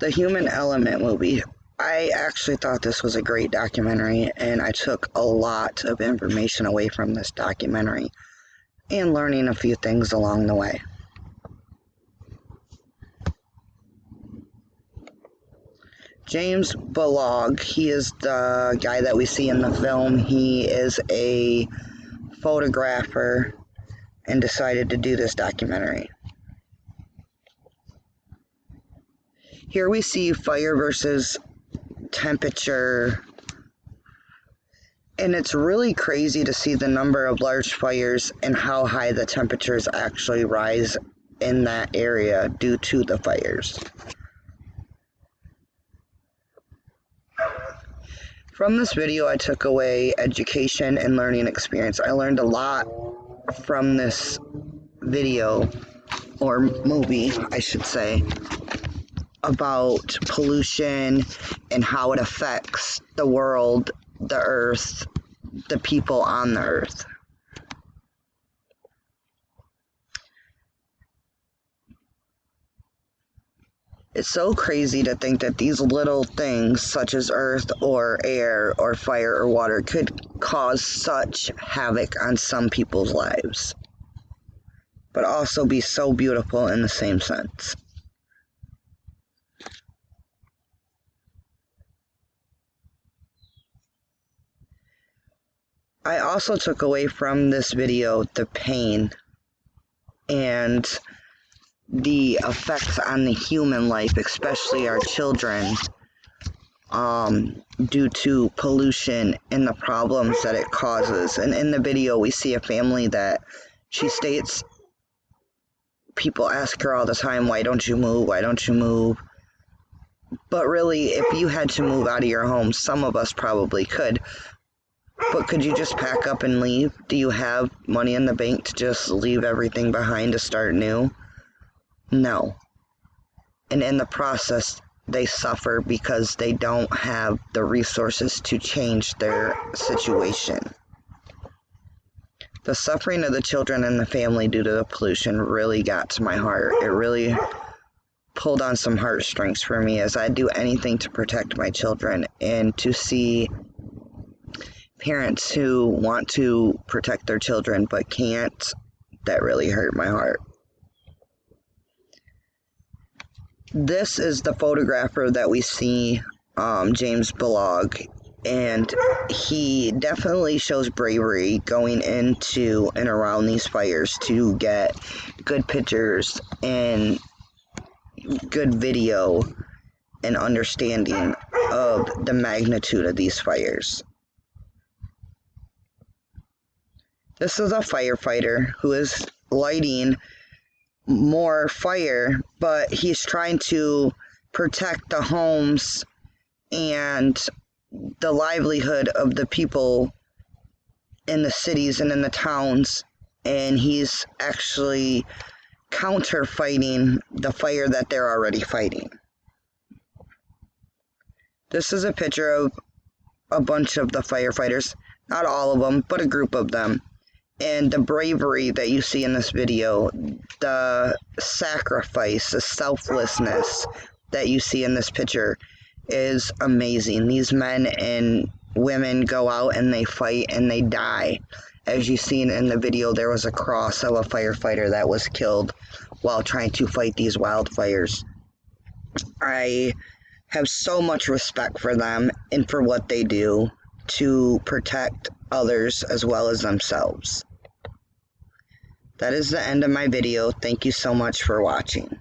The Human Element movie. I actually thought this was a great documentary, and I took a lot of information away from this documentary and learning a few things along the way. James Balog, he is the guy that we see in the film. He is a photographer and decided to do this documentary. Here we see fire versus temperature, and it's really crazy to see the number of large fires and how high the temperatures actually rise in that area due to the fires. From this video, I took away education and learning experience. I learned a lot from this video, or movie, I should say, about pollution and how it affects the world, the earth, the people on the earth. It's so crazy to think that these little things, such as earth or air or fire or water, could cause such havoc on some people's lives, but also be so beautiful in the same sense. I also took away from this video the pain and the effects on the human life, especially our children, due to pollution and the problems that it causes. And in the video, we see a family that she states, people ask her all the time, why don't you move? Why don't you move? But really, if you had to move out of your home, some of us probably could. But could you just pack up and leave? Do you have money in the bank to just leave everything behind to start new? No. And in the process, they suffer because they don't have the resources to change their situation. The suffering of the children and the family due to the pollution really got to my heart. It really pulled on some heartstrings for me, as I do anything to protect my children, and to see parents who want to protect their children but can't, that really hurt my heart. This is the photographer that we see, James Balog, and he definitely shows bravery going into and around these fires to get good pictures and good video and understanding of the magnitude of these fires. This is a firefighter who is lighting more fire, but he's trying to protect the homes and the livelihood of the people in the cities and in the towns, and he's actually counter-fighting the fire that they're already fighting. This is a picture of a bunch of the firefighters, not all of them, but a group of them. And the bravery that you see in this video, the sacrifice, the selflessness that you see in this picture is amazing. These men and women go out and they fight and they die. As you see in the video, there was a cross of a firefighter that was killed while trying to fight these wildfires. I have so much respect for them and for what they do to protect others as well as themselves. That is the end of my video. Thank you so much for watching.